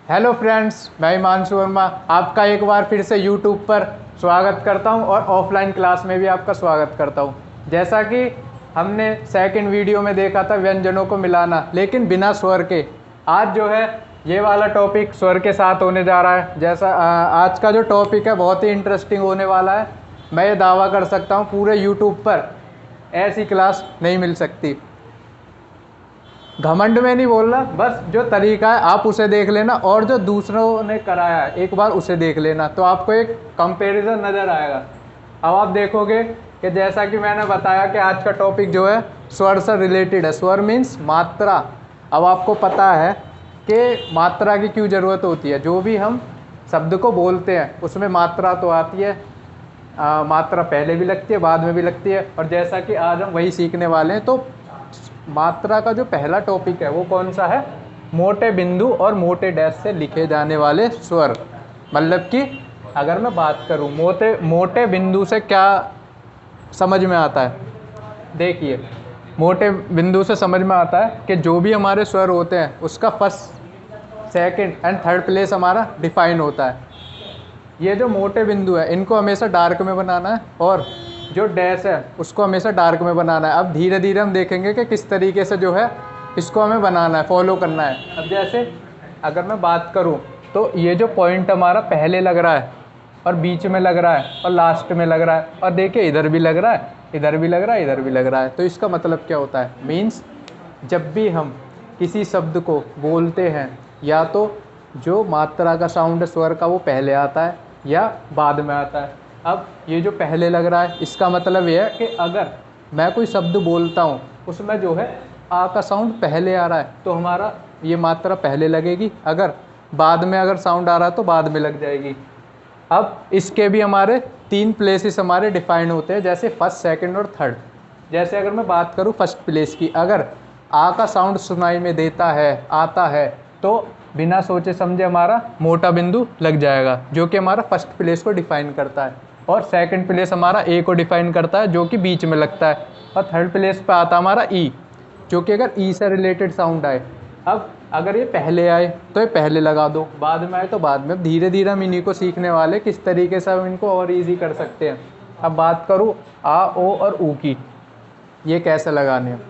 Hello friends, मैं हिमांशु वर्मा आपका एक बार फिर से यूट्यूब पर स्वागत करता हूं और ऑफलाइन क्लास में भी आपका स्वागत करता हूं। जैसा कि हमने सेकंड वीडियो में देखा था व्यंजनों को मिलाना, लेकिन बिना स्वर के। आज जो है ये वाला टॉपिक स्वर के साथ होने जा रहा है। जैसा आज का जो टॉपिक है बहुत ही इंटरेस्टिंग होने वाला है। मैं ये दावा कर सकता हूँ पूरे यूट्यूब पर ऐसी क्लास नहीं मिल सकती। घमंड में नहीं बोल रहा, बस जो तरीका है आप उसे देख लेना और जो दूसरों ने कराया है एक बार उसे देख लेना, तो आपको एक कंपैरिजन नज़र आएगा। अब आप देखोगे कि जैसा कि मैंने बताया कि आज का टॉपिक जो है स्वर से रिलेटेड है। स्वर मीन्स मात्रा। अब आपको पता है कि मात्रा की क्यों ज़रूरत होती है। जो भी हम शब्द को बोलते हैं उसमें मात्रा तो आती है। मात्रा पहले भी लगती है, बाद में भी लगती है। और जैसा कि आज हम वही सीखने वाले हैं, तो मात्रा का जो पहला टॉपिक है वो कौन सा है? मोटे बिंदु और मोटे डैश से लिखे जाने वाले स्वर। मतलब कि अगर मैं बात करूं मोटे बिंदु से क्या समझ में आता है, देखिए मोटे बिंदु से समझ में आता है कि जो भी हमारे स्वर होते हैं उसका first, second and third place हमारा डिफाइन होता है। ये जो मोटे बिंदु है इनको हमेशा डार्क में बनाना है और जो डैश है उसको हमेशा डार्क में बनाना है। अब धीरे धीरे हम देखेंगे कि किस तरीके से जो है इसको हमें बनाना है, फॉलो करना है। अब जैसे अगर मैं बात करूं तो ये जो पॉइंट हमारा पहले लग रहा है और बीच में लग रहा है और लास्ट में लग रहा है, और देखिए इधर भी लग रहा है, इधर भी लग रहा है, इधर भी लग रहा है। तो इसका मतलब क्या होता है? मीन्स जब भी हम किसी शब्द को बोलते हैं या तो जो मात्रा का साउंड है स्वर का वो पहले आता है या बाद में आता है। अब ये जो पहले लग रहा है इसका मतलब ये है कि अगर मैं कोई शब्द बोलता हूँ उसमें जो है आ का साउंड पहले आ रहा है तो हमारा ये मात्रा पहले लगेगी। अगर बाद में अगर साउंड आ रहा है तो बाद में लग जाएगी। अब इसके भी हमारे 3 प्लेसेस हमारे डिफाइन होते हैं, जैसे फर्स्ट, सेकंड और थर्ड। जैसे अगर मैं बात करूँ फर्स्ट प्लेस की, अगर आ का साउंड सुनाई में देता है, आता है, तो बिना सोचे समझे हमारा मोटा बिंदु लग जाएगा जो कि हमारा फर्स्ट प्लेस को डिफाइन करता है। और सेकंड प्लेस हमारा ए को डिफाइन करता है जो कि बीच में लगता है। और थर्ड प्लेस पे आता हमारा ई, जो कि अगर ई से रिलेटेड साउंड आए। अब अगर ये पहले आए तो ये पहले लगा दो, बाद में आए तो बाद में। धीरे धीरे हम इन्हीं को सीखने वाले किस तरीके से हम इनको और ईजी कर सकते हैं। अब बात करूँ आ, ओ और ऊ की, ये कैसे लगाने हैं।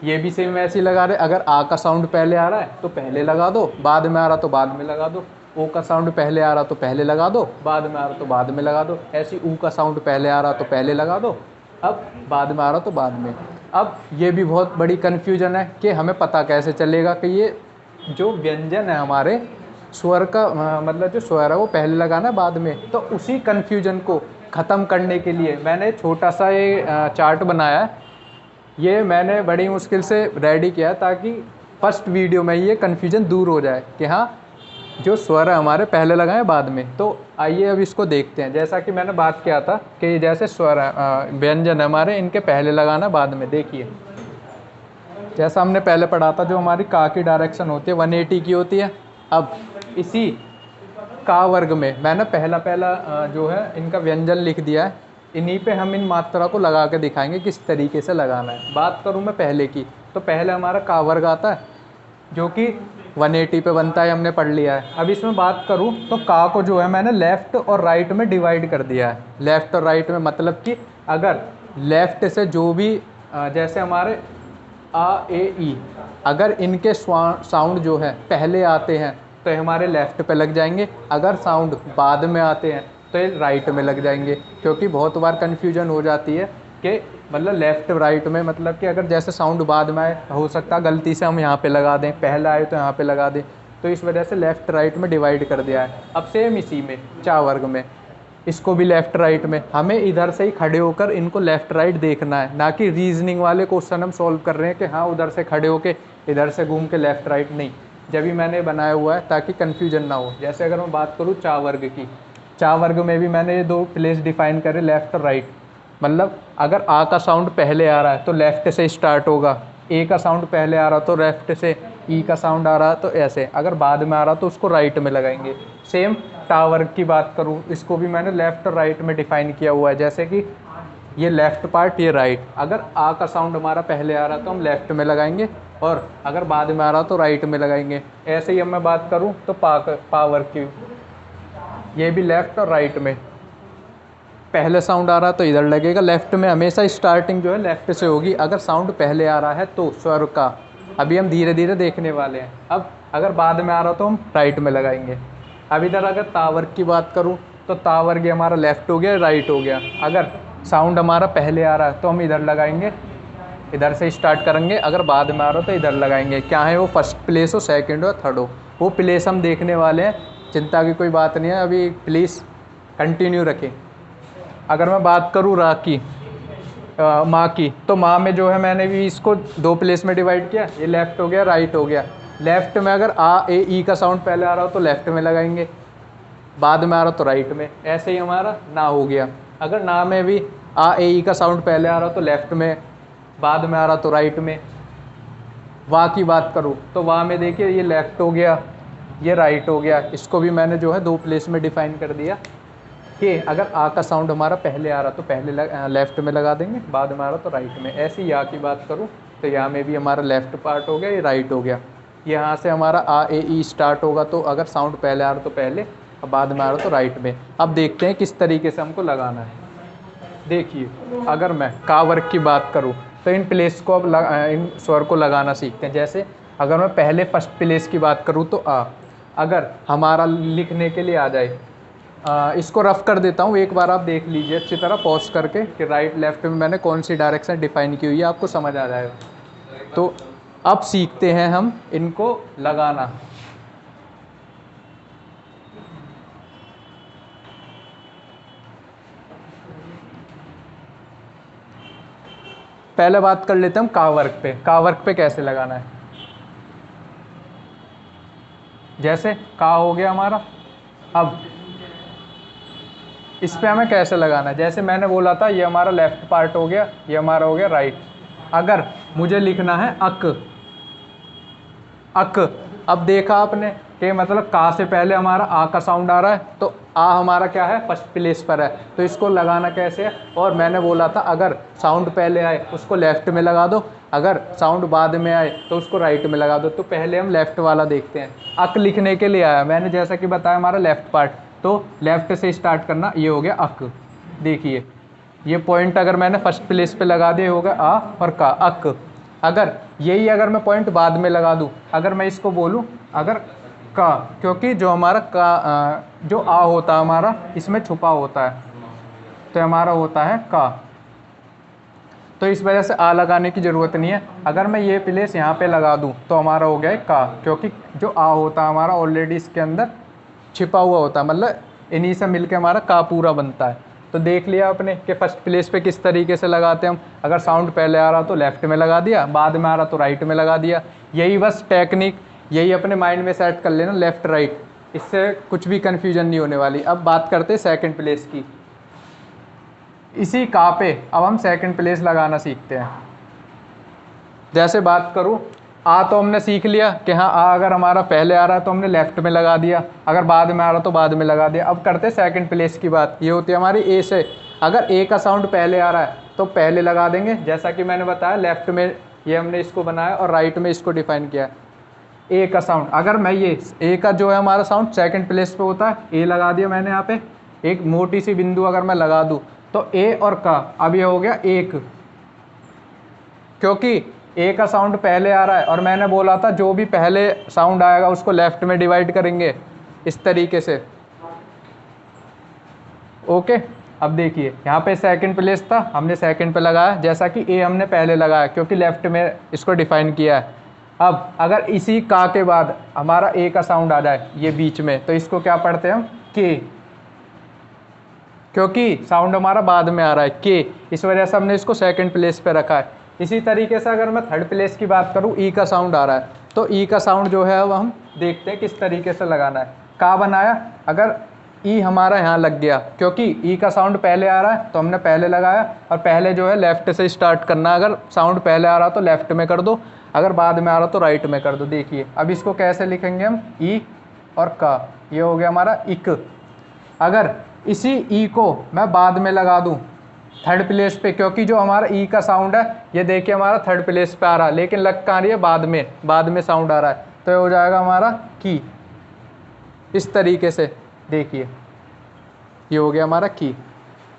ये भी सेम वैसे ही लगा रहे। अगर आ का साउंड पहले आ रहा है तो पहले लगा दो, बाद में आ रहा तो बाद में लगा दो। ओ का साउंड पहले आ रहा तो पहले लगा दो, बाद में आ रहा तो बाद में लगा दो। ऐसे ऊ का साउंड पहले आ रहा तो पहले लगा दो, अब बाद में आ रहा तो बाद में। अब ये भी बहुत बड़ी कन्फ्यूजन है कि हमें पता कैसे चलेगा कि ये जो व्यंजन है हमारे स्वर का मतलब जो स्वर है वो पहले लगाना है बाद में। तो उसी कन्फ्यूजन को ख़त्म करने के लिए मैंने छोटा सा ये चार्ट बनाया है। ये मैंने बड़ी मुश्किल से रेडी किया ताकि फर्स्ट वीडियो में ये कन्फ्यूजन दूर हो जाए कि हाँ जो स्वर है हमारे पहले लगाएं बाद में। तो आइए अब इसको देखते हैं। जैसा कि मैंने बात किया था कि जैसे स्वर व्यंजन हमारे इनके पहले लगाना बाद में। देखिए जैसा हमने पहले पढ़ा था, जो हमारी का की डायरेक्शन होती है 180 की होती है। अब इसी का वर्ग में मैंने पहला जो है इनका व्यंजन लिख दिया है। इन्हीं पे हम इन मात्रा को लगा के दिखाएंगे किस तरीके से लगाना है। बात करूँ मैं पहले की, तो पहले हमारा का वर्ग आता है जो कि 180 पे बनता है, हमने पढ़ लिया है। अब इसमें बात करूँ तो का को जो है मैंने लेफ़्ट और राइट में डिवाइड कर दिया है। लेफ़्ट और राइट में मतलब कि अगर लेफ़्ट से जो भी जैसे हमारे आ, ए, ई, अगर इनके साउंड जो है पहले आते हैं तो ये हमारे लेफ़्ट पे लग जाएंगे। अगर साउंड बाद में आते हैं तो ये राइट में लग जाएंगे। क्योंकि बहुत बार कन्फ्यूजन हो जाती है कि मतलब लेफ़्ट राइट में, मतलब कि अगर जैसे साउंड बाद में आए, हो सकता है गलती से हम यहाँ पे लगा दें, पहला आए तो यहाँ पे लगा दें। तो इस वजह से लेफ़्ट राइट में डिवाइड कर दिया है। अब सेम इसी में चा वर्ग में इसको भी लेफ़्ट राइट में, हमें इधर से ही खड़े होकर इनको लेफ़्ट राइट देखना है, ना कि रीजनिंग वाले क्वेश्चन हम सॉल्व कर रहे हैं कि हाँ उधर से खड़े होके इधर से घूम के लेफ़्ट राइट। नहीं, जब भी मैंने बनाया हुआ है ताकि कन्फ्यूजन ना हो। जैसे अगर मैं बात करूँ चा वर्ग की, चा वर्ग में भी मैंने ये 2 प्लेस डिफाइन करे, लेफ़्ट और राइट। मतलब अगर आ का साउंड पहले आ रहा है तो लेफ़्ट से स्टार्ट होगा, ए का साउंड पहले आ रहा तो लेफ़्ट से, ई का साउंड आ रहा तो ऐसे, अगर बाद में आ रहा तो उसको राइट में लगाएंगे। सेम टा वर्ग की बात करूँ, इसको भी मैंने लेफ़्ट और राइट में डिफाइन किया हुआ है। जैसे कि ये लेफ़्ट पार्ट, ये राइट। अगर आ का साउंड हमारा पहले आ रहा तो हम लेफ़्ट में लगाएंगे, और अगर बाद में आ रहा तो राइट में लगाएंगे। ऐसे ही अब मैं बात करूँ तो पावर की, ये भी लेफ्ट और राइट में। पहले साउंड आ रहा तो इधर लगेगा, लेफ्ट में हमेशा स्टार्टिंग जो है लेफ्ट से होगी। अगर साउंड पहले आ रहा है तो स्वर का, अभी हम धीरे धीरे देखने वाले हैं। अब अगर बाद में आ रहा तो हम राइट में लगाएंगे। अब इधर अगर तावर की बात करूं तो तावर की हमारा लेफ्ट हो गया, राइट हो गया। अगर साउंड हमारा पहले आ रहा है तो हम इधर लगाएंगे, इधर से स्टार्ट करेंगे। अगर बाद में आ रहा हो तो इधर लगाएंगे। क्या है वो, फर्स्ट प्लेस हो, सेकंड हो, थर्ड हो, वो प्लेस हम देखने वाले हैं। चिंता की कोई बात नहीं है, अभी प्लीज़ कंटिन्यू रखें। अगर मैं बात करूँ रा की, माँ की, तो माँ में जो है मैंने भी इसको 2 प्लेस में डिवाइड किया। ये लेफ़्ट हो गया, राइट हो गया। लेफ़्ट में अगर आ ए ई का साउंड पहले आ रहा हो तो लेफ़्ट में लगाएंगे, बाद में आ रहा हो तो राइट में। ऐसे ही हमारा ना हो गया। अगर ना में भी आ ए ई का साउंड पहले आ रहा हो तो लेफ़्ट में, बाद में आ रहा तो राइट में। वाह की बात करूँ तो वाह में देखिए ये लेफ़्ट हो गया, ये राइट हो गया। इसको भी मैंने जो है 2 प्लेस में डिफाइन कर दिया कि अगर आ का साउंड हमारा पहले आ रहा तो पहले लेफ़्ट में लगा देंगे, बाद में आ रहा तो राइट में। ऐसे ही या की बात करूँ तो या में भी हमारा लेफ़्ट पार्ट हो गया, ये राइट हो गया। यहाँ से हमारा आ ए ई स्टार्ट होगा तो अगर साउंड पहले आ रहा तो पहले और बाद में आ रहा तो राइट में। अब देखते हैं किस तरीके से हमको लगाना है। देखिए अगर मैं का वर्ग की बात करूँ तो इन प्लेस को अब इन स्वर को लगाना सीखते हैं। जैसे अगर मैं पहले फर्स्ट प्लेस की बात करूँ तो आ, अगर हमारा लिखने के लिए आ जाए, इसको रफ कर देता हूँ, एक बार आप देख लीजिए अच्छी तरह पॉज करके कि राइट लेफ्ट में मैंने कौन सी डायरेक्शन डिफाइन की हुई है, आपको समझ आ जाएगा। तो अब सीखते हैं हम इनको लगाना। पहले बात कर लेते हैं हम का वर्ग पे। का वर्ग पे कैसे लगाना है, जैसे का हो गया हमारा, अब इस पे हमें कैसे लगाना है। जैसे मैंने बोला था ये हमारा लेफ्ट पार्ट हो गया, ये हमारा हो गया राइट। अगर मुझे लिखना है अक, अक, अब देखा आपने कि मतलब का से पहले हमारा आ का साउंड आ रहा है तो आ हमारा क्या है, फर्स्ट प्लेस पर है। तो इसको लगाना कैसे है, और मैंने बोला था अगर साउंड पहले आए उसको लेफ्ट में लगा दो, अगर साउंड बाद में आए तो उसको राइट में लगा दो। तो पहले हम लेफ्ट वाला देखते हैं। अक लिखने के लिए आया, मैंने जैसा कि बताया हमारा लेफ्ट पार्ट, तो लेफ्ट से स्टार्ट करना, ये हो गया अक। देखिए ये पॉइंट अगर मैंने फर्स्ट प्लेस पे लगा दिया होगा आ और का, अक। अगर यही अगर मैं पॉइंट बाद में लगा दूं, अगर मैं इसको बोलूं अगर का, क्योंकि जो हमारा का जो आ होता है हमारा इसमें छुपा होता है, तो हमारा होता है का, तो इस वजह से आ लगाने की ज़रूरत नहीं है। अगर मैं ये प्लेस यहाँ पे लगा दूँ तो हमारा हो गया है का, क्योंकि जो आ होता है हमारा ऑलरेडी इसके अंदर छिपा हुआ होता है, मतलब इन्हीं से मिलके हमारा का पूरा बनता है। तो देख लिया आपने कि फर्स्ट प्लेस पे किस तरीके से लगाते हैं हम। अगर साउंड पहले आ रहा तो लेफ्ट में लगा दिया, बाद में आ रहा तो राइट में लगा दिया। यही बस टेक्निक, यही अपने माइंड में सेट कर लेना, लेफ्ट राइट, इससे कुछ भी कन्फ्यूजन नहीं होने वाली। अब बात करते हैं सेकंड प्लेस की। इसी का पे अब हम सेकंड प्लेस लगाना सीखते हैं। जैसे बात करूँ, आ तो हमने सीख लिया कि हाँ आ अगर हमारा पहले आ रहा है तो हमने लेफ्ट में लगा दिया, अगर बाद में आ रहा तो बाद में लगा दिया। अब करते हैं सेकंड प्लेस की बात। ये होती है हमारी ए से, अगर ए का साउंड पहले आ रहा है तो पहले लगा देंगे, जैसा कि मैंने बताया लेफ्ट में ये हमने इसको बनाया और राइट में इसको डिफाइन किया। ए का साउंड, अगर मैं ये ए का जो है हमारा साउंड सेकंड प्लेस पे होता है, ए लगा दिया मैंने यहाँ पे, एक मोटी सी बिंदु अगर मैं लगा दूँ तो ए और का, अब ये हो गया एक, क्योंकि ए का साउंड पहले आ रहा है और मैंने बोला था जो भी पहले साउंड आएगा उसको लेफ्ट में डिवाइड करेंगे इस तरीके से। ओके, अब देखिए यहाँ पे सेकंड प्लेस था, हमने सेकंड पे लगाया, जैसा कि ए हमने पहले लगाया क्योंकि लेफ्ट में इसको डिफाइन किया है। अब अगर इसी का के बाद हमारा ए का साउंड आ जाए ये बीच में, तो इसको क्या पढ़ते हैं हम, के, क्योंकि साउंड हमारा बाद में आ रहा है के, इस वजह से हमने इसको सेकंड प्लेस पे रखा है। इसी तरीके से अगर मैं थर्ड प्लेस की बात करूँ, ई का साउंड आ रहा है तो ई का साउंड जो है वो हम देखते हैं किस तरीके से लगाना है। का बनाया, अगर ई हमारा यहाँ लग गया, क्योंकि ई का साउंड पहले आ रहा है तो हमने पहले लगाया, और पहले जो है लेफ्ट से स्टार्ट करना, अगर साउंड पहले आ रहा तो लेफ्ट में कर दो, अगर बाद में आ रहा तो राइट में कर दो। देखिए अब इसको कैसे लिखेंगे हम, ई और का, ये हो गया हमारा इक। अगर इसी ई को मैं बाद में लगा दूँ थर्ड प्लेस पे, क्योंकि जो हमारा ई का साउंड है ये देखिए हमारा थर्ड प्लेस पे आ रहा है, लेकिन लग कहाँ रही है, बाद में साउंड आ रहा है, तो ये हो जाएगा हमारा की। इस तरीके से देखिए ये हो गया हमारा की।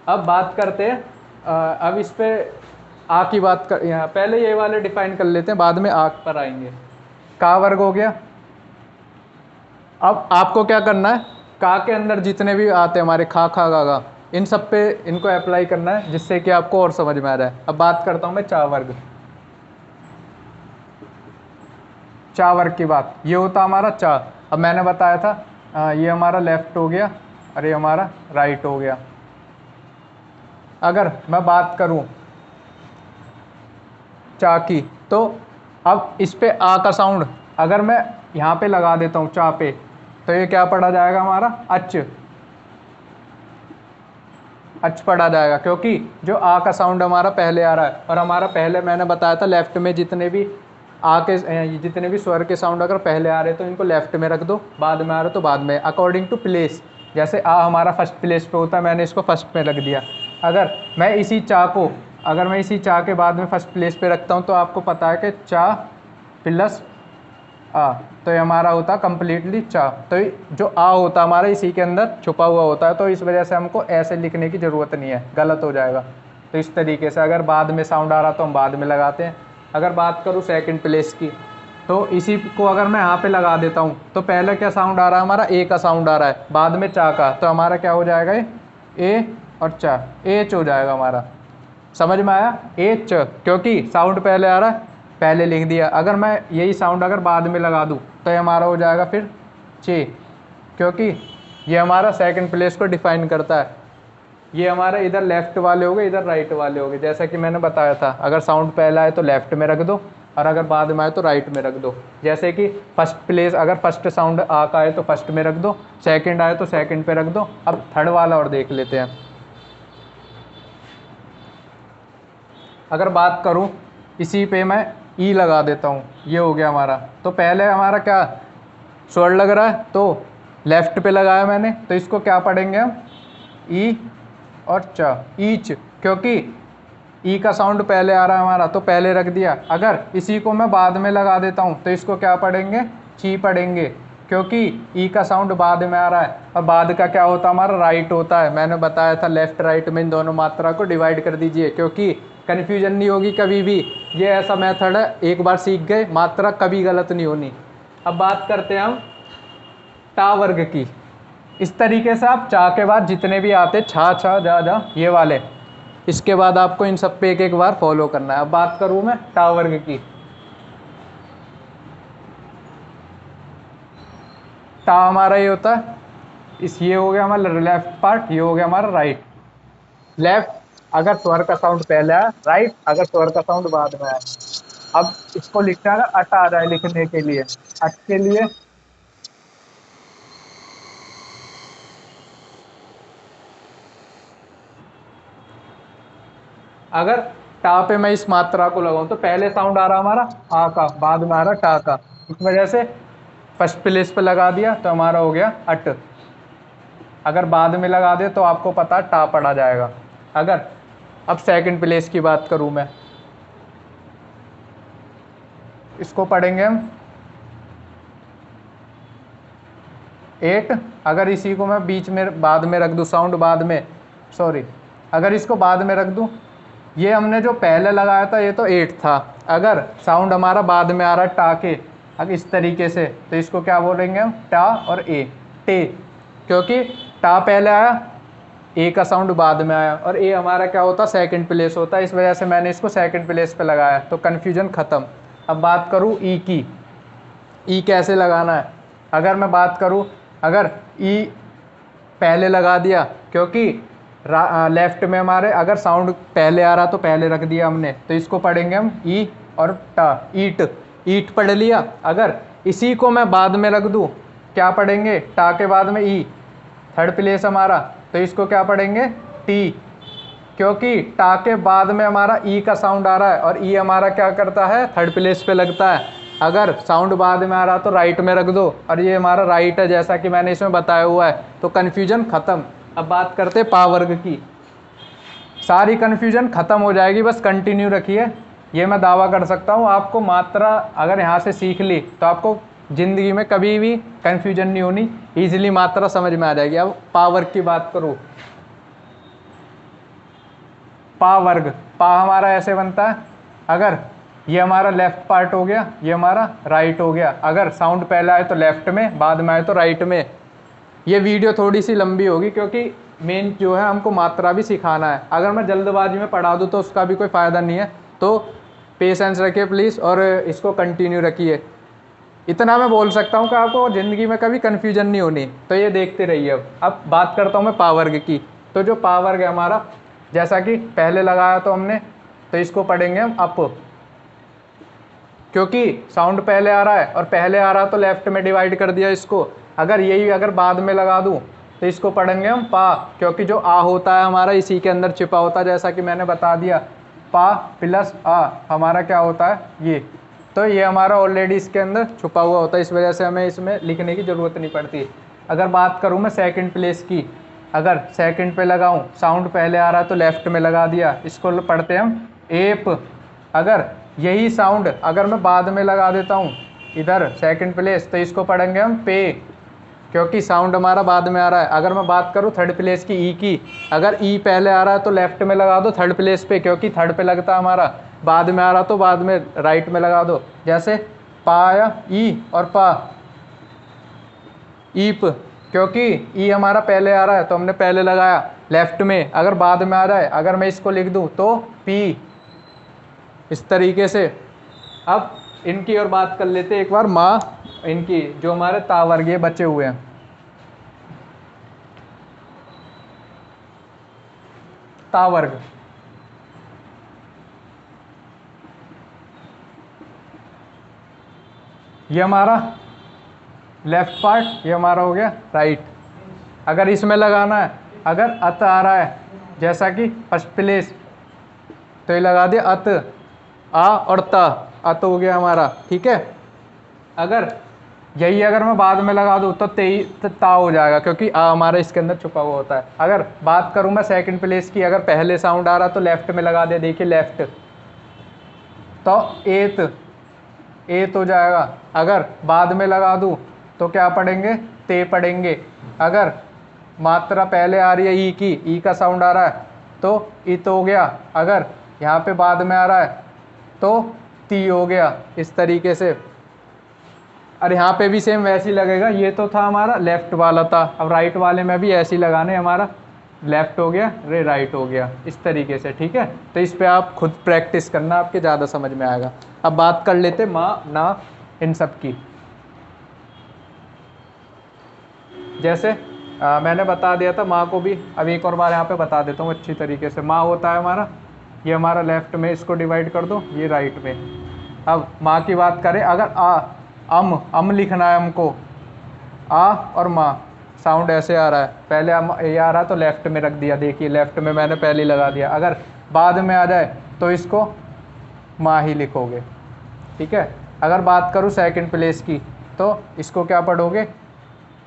अब बात करते हैं अब इस पे आ की बात कर, यहाँ पहले ये वाले डिफाइन कर लेते हैं, बाद में आ पर आएंगे। का वर्ग हो गया। अब आपको क्या करना है, का के अंदर जितने भी आते हैं हमारे खा खा गा गा, इन सब पे इनको अप्लाई करना है, जिससे कि आपको और समझ में आ रहा है। अब बात करता हूँ मैं चा वर्ग। चा वर्ग की बात, ये होता हमारा चा। अब मैंने बताया था ये हमारा लेफ्ट हो गया और ये हमारा राइट हो गया। अगर मैं बात करूं चा की, तो अब इस पे आ का साउंड अगर मैं यहाँ पे लगा देता हूँ चा पे, तो ये क्या पढ़ा जाएगा हमारा, अच। अच पढ़ा जाएगा, क्योंकि जो आ का साउंड हमारा पहले आ रहा है, और हमारा पहले मैंने बताया था लेफ्ट में जितने भी आ के जितने भी स्वर के साउंड अगर पहले आ रहे तो इनको लेफ्ट में रख दो, बाद में आ रहे तो बाद में, अकॉर्डिंग टू प्लेस। जैसे आ हमारा फर्स्ट प्लेस पे होता है, मैंने इसको फर्स्ट पे रख दिया। अगर मैं इसी चा के बाद में फर्स्ट प्लेस पे रखता हूँ, तो आपको पता है कि चा प्लस आ, तो ये हमारा होता कंप्लीटली चा। तो जो आ होता हमारा इसी के अंदर छुपा हुआ होता है, तो इस वजह से हमको ऐसे लिखने की ज़रूरत नहीं है, गलत हो जाएगा। तो इस तरीके से अगर बाद में साउंड आ रहा तो हम बाद में लगाते हैं। अगर बात करूँ सेकंड प्लेस की, तो इसी को अगर मैं यहाँ पे लगा देता हूँ, तो पहले क्या साउंड आ रहा है हमारा, ए का साउंड आ रहा है, बाद में चा का, तो हमारा क्या हो जाएगा, ए और चा, एच हो जाएगा हमारा। समझ में आया, एच, क्योंकि साउंड पहले आ रहा है, पहले लिख दिया। अगर मैं यही साउंड अगर बाद में लगा दूँ, तो ये हमारा हो जाएगा फिर चे, क्योंकि ये हमारा सेकंड प्लेस को डिफाइन करता है। ये हमारे इधर लेफ्ट वाले हो गए, इधर राइट वाले हो गए। जैसा कि मैंने बताया था, अगर साउंड पहला आए तो लेफ्ट में रख दो, और अगर बाद में आए तो राइट में रख दो। जैसे कि फर्स्ट प्लेस अगर फर्स्ट साउंड आ का आए तो फर्स्ट में रख दो, सेकंड आए तो सेकंड पे रख दो। अब थर्ड वाला और देख लेते हैं। अगर बात करूं, इसी पे मैं ई लगा देता हूं, ये हो गया हमारा। तो पहले हमारा क्या स्वर लग रहा है, तो लेफ्ट पे लगाया मैंने, तो इसको क्या पढ़ेंगे हम, ई और च, ईच, क्योंकि ई का साउंड पहले आ रहा है हमारा, तो पहले रख दिया। अगर इसी को मैं बाद में लगा देता हूँ, तो इसको क्या पढ़ेंगे, ची पढ़ेंगे, क्योंकि ई का साउंड बाद में आ रहा है, और बाद का क्या होता है हमारा, राइट होता है। मैंने बताया था लेफ्ट राइट में इन दोनों मात्रा को डिवाइड कर दीजिए, क्योंकि कन्फ्यूजन नहीं होगी कभी भी। ये ऐसा मेथड है, एक बार सीख गए मात्रा कभी गलत नहीं होनी। अब बात करते हैं हम टा वर्ग की। इस तरीके से आप चा के बाद जितने भी आते छा छा जा जा ये वाले, इसके बाद आपको इन सब पे एक एक बार फॉलो करना है। अब बात करूँ मैं टा वर्ग की, टा हमारा ये होता है, ये हो गया हमारा लेफ्ट पार्ट, ये हो गया हमारा राइट। लेफ्ट अगर स्वर का साउंड पहले आया, राइट अगर स्वर का साउंड बाद में आया। अब इसको लिखना है, अट आ रहा है लिखने के लिए, अट के लिए अगर टा पे मैं इस मात्रा को लगाऊं, तो पहले साउंड आ रहा हमारा आ का, बाद में आ रहा टा का, इस वजह से फर्स्ट प्लेस पे लगा दिया, तो हमारा हो गया अट। अगर बाद में लगा दे तो आपको पता टा पड़ा जाएगा। अगर अब सेकंड प्लेस की बात करूं मैं, इसको पढ़ेंगे हम 8। अगर इसी को मैं बीच में बाद में रख दूं, साउंड बाद में, सॉरी, अगर इसको बाद में रख दूं, ये हमने जो पहले लगाया था ये तो 8 था। अगर साउंड हमारा बाद में आ रहा है टा के, अगर इस तरीके से, तो इसको क्या बोलेंगे हम, टा और ए, टे, क्योंकि टा पहले आया, ए का साउंड बाद में आया, और ए हमारा क्या होता, सेकंड प्लेस होता है। इस वजह से मैंने इसको सेकंड प्लेस पे लगाया, तो कन्फ्यूजन ख़त्म। अब बात करूँ ई की, ई कैसे लगाना है। अगर मैं बात करूँ, अगर ई पहले लगा दिया, क्योंकि लेफ्ट में हमारे अगर साउंड पहले आ रहा तो पहले रख दिया हमने, तो इसको पढ़ेंगे हम ई और टा, ईट, ईट पढ़ लिया। अगर इसी को मैं बाद में रख दूँ, क्या पढ़ेंगे, टा के बाद में ई, थर्ड प्लेस हमारा, तो इसको क्या पढ़ेंगे, टी, क्योंकि टा के बाद में हमारा ई का साउंड आ रहा है, और ई हमारा क्या करता है, थर्ड प्लेस पे लगता है। अगर साउंड बाद में आ रहा तो राइट में रख दो, और ये हमारा राइट है जैसा कि मैंने इसमें बताया हुआ है, तो कन्फ्यूजन ख़त्म। अब बात करते पा वर्ग की। सारी कन्फ्यूजन ख़त्म हो जाएगी, बस कंटिन्यू रखिए। ये मैं दावा कर सकता हूँ, आपको मात्रा अगर यहाँ से सीख ली तो आपको ज़िंदगी में कभी भी कन्फ्यूजन नहीं होनी, ईजिली मात्रा समझ में आ जाएगी। अब पावर की बात करूँ, पा वर्ग, पा हमारा ऐसे बनता है, अगर ये हमारा लेफ्ट पार्ट हो गया, ये हमारा राइट हो गया। अगर साउंड पहले आए तो लेफ्ट में, बाद में आए तो राइट में। ये वीडियो थोड़ी सी लंबी होगी क्योंकि मेन जो है हमको मात्रा भी सिखाना है। अगर मैं जल्दबाजी में पढ़ा दूँ तो उसका भी कोई फ़ायदा नहीं है, तो पेशेंस रखिए प्लीज़ और इसको कंटिन्यू रखिए। इतना मैं बोल सकता हूँ कि आपको ज़िंदगी में कभी कन्फ्यूजन नहीं होनी, तो ये देखते रहिए। अब बात करता हूँ मैं पा वर्ग की। तो जो पा वर्ग है हमारा, जैसा कि पहले लगाया तो हमने, तो इसको पढ़ेंगे हम अप, क्योंकि साउंड पहले आ रहा है और पहले आ रहा तो लेफ्ट में डिवाइड कर दिया इसको। अगर यही अगर बाद में लगा दूँ तो इसको पढ़ेंगे हम पा, क्योंकि जो आ होता है हमारा इसी के अंदर छिपा होता है, जैसा कि मैंने बता दिया। पा प्लस आ हमारा क्या होता है, ये। तो ये हमारा ऑलरेडी इसके अंदर छुपा हुआ होता है, इस वजह से हमें इसमें लिखने की ज़रूरत नहीं पड़ती। अगर बात करूँ मैं सेकंड प्लेस की, अगर सेकंड पे लगाऊं, साउंड पहले आ रहा है तो लेफ्ट में लगा दिया, इसको पढ़ते हैं हम एप। अगर यही साउंड अगर मैं बाद में लगा देता हूँ इधर सेकंड प्लेस, तो इसको पढ़ेंगे हम पे, क्योंकि साउंड हमारा बाद में आ रहा है। अगर मैं बात करूँ थर्ड प्लेस की, ई की, अगर ई पहले आ रहा है तो लेफ्ट में लगा दो थर्ड प्लेस पे, क्योंकि थर्ड पे लगता है हमारा। बाद में आ रहा तो बाद में राइट में लगा दो, जैसे पा आया ई और पा, ईप, क्योंकि ई हमारा पहले आ रहा है तो हमने पहले लगाया लेफ्ट में। अगर बाद में आ रहा है, अगर मैं इसको लिख दूं तो पी, इस तरीके से। अब इनकी और बात कर लेते एक बार, माँ इनकी जो हमारे तावर्गीय बचे हुए हैं। तावर्ग, ये हमारा लेफ्ट पार्ट, ये हमारा हो गया राइट। अगर इसमें लगाना है, अगर अत आ रहा है जैसा कि फर्स्ट प्लेस, तो ये लगा दिया अत, आ और ता, अत हो गया हमारा, ठीक है। अगर यही अगर मैं बाद में लगा दूँ तो ता हो जाएगा, क्योंकि आ हमारा इसके अंदर छुपा हुआ होता है। अगर बात करूँ मैं सेकंड प्लेस की, अगर पहले साउंड आ रहा तो लेफ्ट में लगा दिया, देखिए लेफ्ट, तो एत, एत हो जाएगा। अगर बाद में लगा दूँ तो क्या पढ़ेंगे, ते पढ़ेंगे। अगर मात्रा पहले आ रही है ई की, ई का साउंड आ रहा है तो इत हो गया। अगर यहाँ पे बाद में आ रहा है तो ती हो गया, इस तरीके से। और यहाँ पे भी सेम वैसे ही लगेगा। ये तो था हमारा लेफ्ट वाला था, अब राइट वाले में भी ऐसे ही लगाने, हमारा लेफ्ट हो गया, रे राइट हो गया, इस तरीके से, ठीक है। तो इस पे आप खुद प्रैक्टिस करना, आपके ज़्यादा समझ में आएगा। अब बात कर लेते माँ ना इन सब की। जैसे मैंने बता दिया था माँ को भी, अब एक और बार यहाँ पे बता देता हूँ अच्छी तरीके से। माँ होता है हमारा, ये हमारा लेफ्ट में, इसको डिवाइड कर दो, ये राइट में। अब माँ की बात करें, अगर आ, अम लिखना है हमको, आ और माँ, साउंड ऐसे आ रहा है, पहले ये आ रहा है तो लेफ्ट में रख दिया, देखिए लेफ्ट में मैंने पहले लगा दिया। अगर बाद में आ जाए तो इसको माँ ही लिखोगे, ठीक है। अगर बात करूँ सेकंड प्लेस की, तो इसको क्या पढ़ोगे,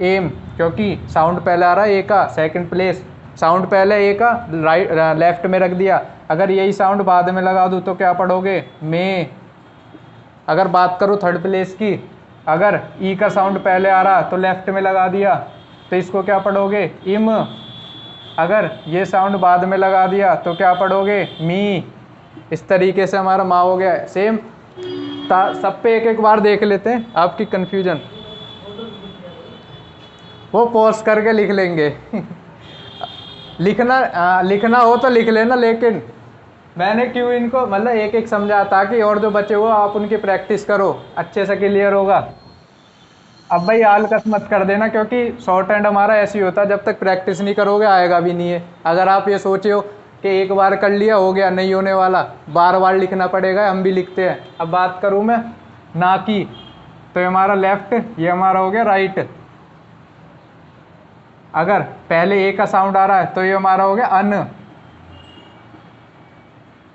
एम, क्योंकि साउंड पहले आ रहा है ए का, सेकंड प्लेस, साउंड पहले ए का, राइट लेफ्ट में रख दिया। अगर यही साउंड बाद में लगा दूँ तो क्या पढ़ोगे, मे। अगर बात करूँ थर्ड प्लेस की, अगर ई का साउंड पहले आ रहा तो लेफ्ट में लगा दिया, तो इसको क्या पढ़ोगे, इम। अगर ये साउंड बाद में लगा दिया तो क्या पढ़ोगे, मी। इस तरीके से हमारा माँ हो गया। सेम सब पे एक एक बार देख लेते हैं आपकी कन्फ्यूजन, वो पॉज करके लिख लेंगे। लिखना हो तो लिख लेना, लेकिन मैंने क्यों इनको मतलब एक एक समझा, ताकि और जो बचे हुए आप उनकी प्रैक्टिस करो, अच्छे से क्लियर होगा। अब भाई आलकस मत कर देना, क्योंकि शॉर्ट हैंड हमारा ऐसे ही होता है, जब तक प्रैक्टिस नहीं करोगे आएगा भी नहीं है। अगर आप ये सोचे हो कि एक बार कर लिया हो गया, नहीं होने वाला, बार बार लिखना पड़ेगा, हम भी लिखते हैं। अब बात करूँ मैं ना की, तो ये हमारा लेफ्ट, ये हमारा हो गया राइट। अगर पहले ए का साउंड आ रहा है तो ये हमारा हो गया अन,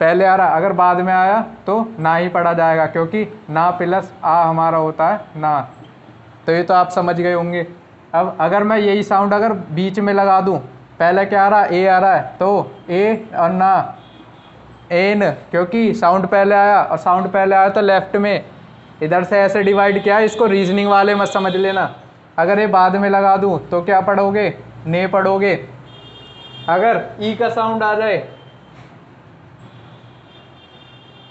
पहले आ रहा है। अगर बाद में आया तो ना ही पढ़ा जाएगा, क्योंकि ना प्लस आ हमारा होता है ना। तो ये तो आप समझ गए होंगे। अब अगर मैं यही साउंड अगर बीच में लगा दूं, पहले क्या आ रहा है, ए आ रहा है, तो ए और ना एन, क्योंकि साउंड पहले आया और साउंड पहले आया तो लेफ्ट में इधर से ऐसे डिवाइड किया है। इसको रीजनिंग वाले मत समझ लेना। अगर ये बाद में लगा दूं तो क्या पढ़ोगे, ने पढ़ोगे। अगर ई का साउंड आ जाए,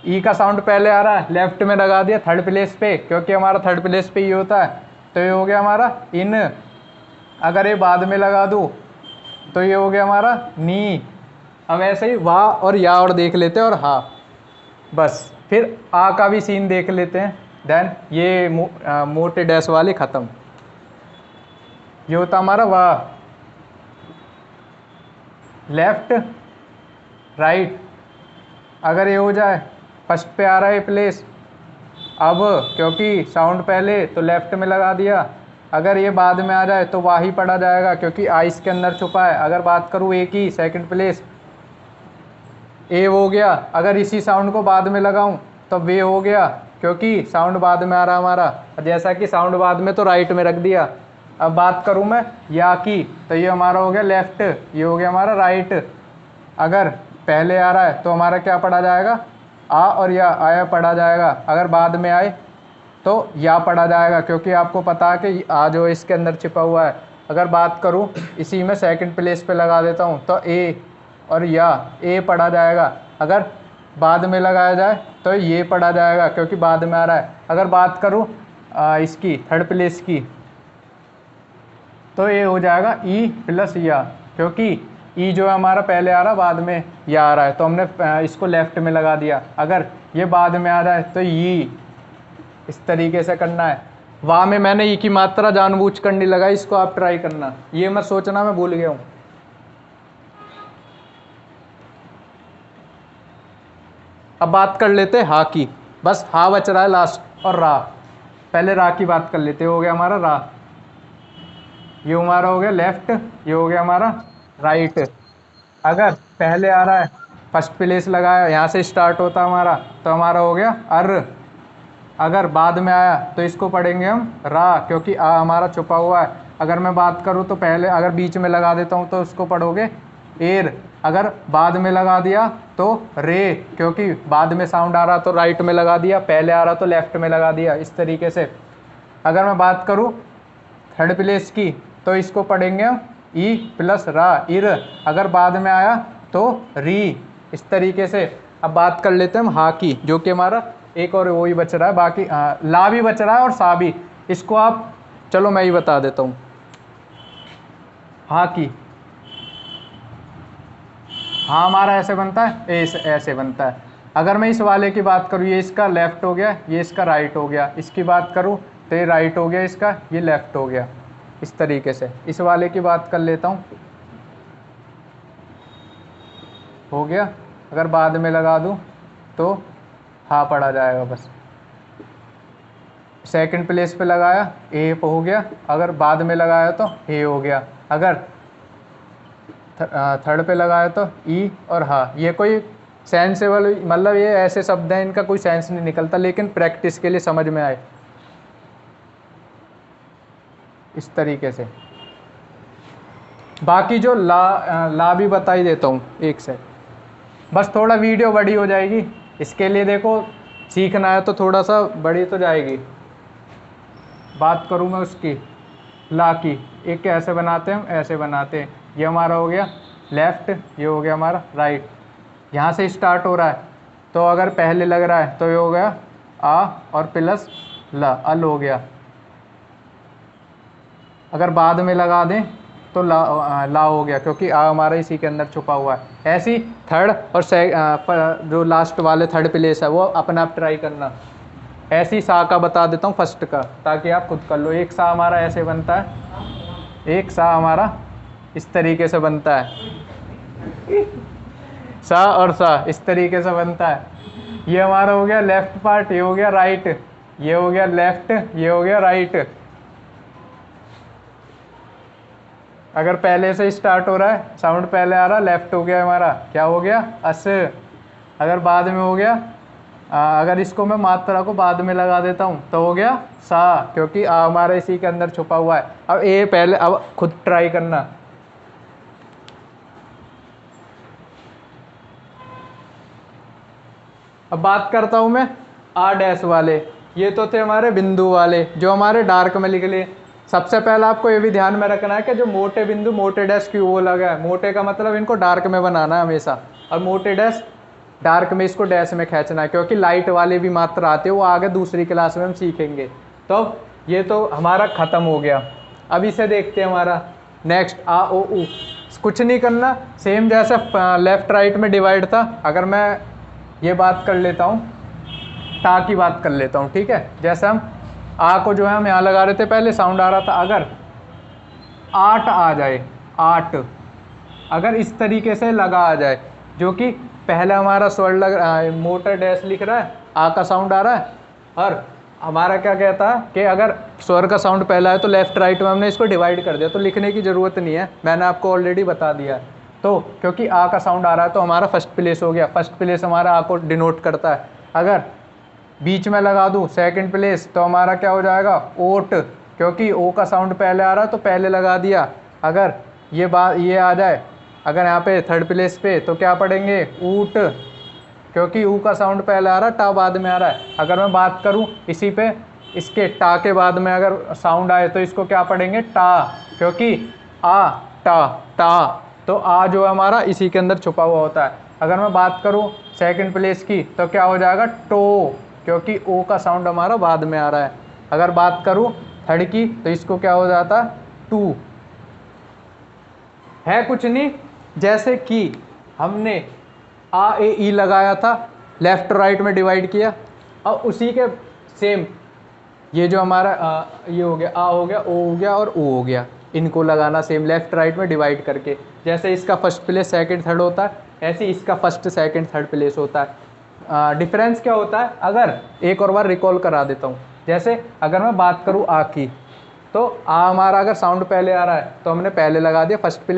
ई का साउंड पहले आ रहा है, लेफ्ट में लगा दिया थर्ड प्लेस पे, क्योंकि हमारा थर्ड प्लेस पे ये होता है, तो ये हो गया हमारा इन। अगर ये बाद में लगा दूं तो ये हो गया हमारा नी। अब ऐसे ही वाह और या और देख लेते हैं और हा, बस। फिर आ का भी सीन देख लेते हैं। देन ये मोटे डैश वाले ख़त्म। ये होता हमारा वाह, लेफ्ट राइट। अगर ये हो जाए, फर्स्ट पे आ रहा है प्लेस, अब क्योंकि साउंड पहले तो लेफ्ट में लगा दिया। अगर ये बाद में आ जाए तो वाह ही पढ़ा जाएगा, क्योंकि आ इसके अंदर छुपा है। अगर बात करूँ ए की, सेकंड प्लेस ए हो गया। अगर इसी साउंड को बाद में लगाऊं तो वे हो गया, क्योंकि साउंड बाद में आ रहा हमारा। जैसा कि साउंड बाद में तो राइट में रख दिया। अब बात करूं मैं या की, तो ये हमारा हो गया लेफ्ट, ये हो गया हमारा राइट। अगर पहले आ रहा है तो हमारा क्या पढ़ा जाएगा, आ और या, आया पढ़ा जाएगा। अगर बाद में आए तो या पढ़ा जाएगा, क्योंकि आपको पता है कि आ जो इसके अंदर छिपा हुआ है। अगर बात करूं इसी में सेकंड प्लेस पे लगा देता हूं तो ए और या, ए पढ़ा जाएगा। अगर बाद में लगाया जाए तो ये पढ़ा जाएगा, क्योंकि बाद में आ रहा है। अगर बात करूं इसकी थर्ड प्लेस की, तो ये हो जाएगा ई प्लस या, क्योंकि ई जो है हमारा पहले आ रहा, बाद में या आ रहा है, तो हमने इसको लेफ्ट में लगा दिया। अगर ये बाद में आ रहा है तो ई, इस तरीके से करना है। वाह में मैंने ई की मात्रा जानबूझ कर नहीं लगाई, इसको आप ट्राई करना, ये मत सोचना मैं भूल गया हूँ। अब बात कर लेते हैं हा की, बस हा बच रहा है लास्ट, और रा। पहले रा की बात कर लेते, हो गया हमारा रा, ये हमारा हो गया लेफ्ट, ये हो गया हमारा राइट। अगर पहले आ रहा है, फर्स्ट प्लेस लगाया, यहाँ से स्टार्ट होता हमारा, तो हमारा हो गया अर। अगर बाद में आया तो इसको पढ़ेंगे हम रा, क्योंकि आ हमारा छुपा हुआ है। अगर मैं बात करूँ तो पहले अगर बीच में लगा देता हूँ तो उसको पढ़ोगे एर। अगर बाद में लगा दिया तो रे, क्योंकि बाद में साउंड आ रहा तो राइट में लगा दिया, पहले आ रहा तो लेफ्ट में लगा दिया, इस तरीके से। अगर मैं बात करूँ थर्ड प्लेस की, तो इसको पढ़ेंगे हम ई प्लस रा, इर। अगर बाद में आया तो री, इस तरीके से। अब बात कर लेते हैं हम हा की, जो कि हमारा एक और वही बच रहा है, बाकी ला भी बच रहा है और सा भी। इसको आप, चलो मैं ही बता देता हूँ। हा की, हाँ हमारा ऐसे बनता है, ऐसे बनता है। अगर मैं इस वाले की बात करूँ, ये इसका लेफ्ट हो गया, ये इसका राइट हो गया। इसकी बात करूँ तो ये राइट हो गया इसका, ये लेफ्ट हो गया, इस तरीके से। इस वाले की बात कर लेता हूँ, हो गया। अगर बाद में लगा दूँ तो हा पढ़ा जाएगा, बस। सेकंड प्लेस पे लगाया, ए हो गया। अगर बाद में लगाया तो ए हो गया। अगर थर्ड पे लगाया तो ई और हा। ये कोई सेंसेबल, मतलब ये ऐसे शब्द हैं, इनका कोई सेंस नहीं निकलता, लेकिन प्रैक्टिस के लिए समझ में आए, इस तरीके से। बाकी जो ला भी बता ही देता हूँ एक से, बस थोड़ा वीडियो बड़ी हो जाएगी, इसके लिए देखो सीखना है तो थोड़ा सा बड़ी तो जाएगी। बात करूँ मैं उसकी ला की, एक ऐसे बनाते हैं हम, ऐसे बनाते हैं। ये हमारा हो गया लेफ्ट, ये हो गया हमारा राइट। यहाँ से स्टार्ट हो रहा है, तो अगर पहले लग रहा है तो ये हो गया आ और प्लस ला, अल हो गया। अगर बाद में लगा दें तो ला हो गया, क्योंकि आ हमारा इसी के अंदर छुपा हुआ है। ऐसी थर्ड और जो लास्ट वाले थर्ड प्लेस है वो अपने आप ट्राई करना। ऐसी सा का बता देता हूँ फर्स्ट का, ताकि आप खुद कर लो। एक सा हमारा ऐसे बनता है, एक सा हमारा इस तरीके से बनता है, सा और सा इस तरीके से बनता है। ये हमारा हो गया लेफ्ट पार्ट, ये हो गया राइट, ये हो गया लेफ्ट, ये हो गया राइट। अगर पहले से स्टार्ट हो रहा है, साउंड पहले आ रहा, लेफ्ट हो गया हमारा, क्या हो गया अस। अगर बाद में हो गया, अगर इसको मैं मात्रा को बाद में लगा देता हूँ तो हो गया सा, क्योंकि हमारा इसी के अंदर छुपा हुआ है। अब ए पहले, अब खुद ट्राई करना। अब बात करता हूँ मैं आ डैश वाले, ये तो थे हमारे बिंदु वाले जो हमारे डार्क में लिख लिए। सबसे पहले आपको ये भी ध्यान में रखना है कि जो मोटे बिंदु मोटे डैश क्यों वो लगा है, मोटे का मतलब इनको डार्क में बनाना है हमेशा, और मोटे डैश डार्क में इसको डैश में खींचना है, क्योंकि लाइट वाले भी मात्रा आते हैं वो आगे दूसरी क्लास में हम सीखेंगे। तो ये तो हमारा ख़त्म हो गया। अब इसे देखते हैं हमारा नेक्स्ट आ ओ उ। कुछ नहीं करना, सेम जैसे लेफ्ट राइट में डिवाइड था। अगर मैं ये बात कर लेता हूँ, टा की बात कर लेता हूँ, ठीक है। जैसे हम आ को जो है हम यहाँ लगा रहे थे, पहले साउंड आ रहा था, अगर 8 आ जाए, 8 अगर इस तरीके से लगा आ जाए, जो कि पहले हमारा स्वर लग रहा है, मोटर डैश लिख रहा है, आ का साउंड आ रहा है, और हमारा क्या कहता है कि अगर स्वर का साउंड पहला है तो लेफ्ट राइट में हमने इसको डिवाइड कर दिया, तो लिखने की ज़रूरत नहीं है, मैंने आपको ऑलरेडी बता दिया। तो क्योंकि आ का साउंड आ रहा है तो हमारा फर्स्ट प्लेस हो गया, फर्स्ट प्लेस हमारा आ को डिनोट करता है। अगर बीच में लगा दूँ सेकंड प्लेस तो हमारा क्या हो जाएगा, ओट, क्योंकि ओ का साउंड पहले आ रहा है तो पहले लगा दिया। अगर ये आ जाए, अगर यहाँ पे थर्ड प्लेस पे, तो क्या पढ़ेंगे, ऊट, क्योंकि ऊ का साउंड पहले आ रहा है, टा बाद में आ रहा है। अगर मैं बात करूँ इसी पे, इसके टा के बाद में अगर साउंड आए तो इसको क्या पढ़ेंगे, टा, क्योंकि आ टा टा, तो आ जो है हमारा इसी के अंदर छुपा हुआ होता है। अगर मैं बात करूँ सेकंड प्लेस की तो क्या हो जाएगा, टो, क्योंकि ओ का साउंड हमारा बाद में आ रहा है। अगर बात करूँ थर्ड की तो इसको क्या हो जाता, टू। है कुछ नहीं, जैसे कि हमने आ ए ई लगाया था, लेफ्ट राइट में डिवाइड किया, और उसी के सेम ये जो हमारा ये हो गया, आ हो गया, ओ हो गया और ओ हो गया, इनको लगाना सेम लेफ्ट राइट में डिवाइड करके। जैसे इसका फर्स्ट प्लेस सेकंड थर्ड होता है, ऐसे इसका फर्स्ट सेकंड थर्ड प्लेस होता है। डिफरेंस क्या होता है, अगर एक और बार रिकॉल करा देता हूँ। जैसे अगर मैं बात करूँ आ की, तो आ हमारा अगर साउंड पहले आ रहा है तो हमने पहले लगा दिया फर्स्ट प्लेस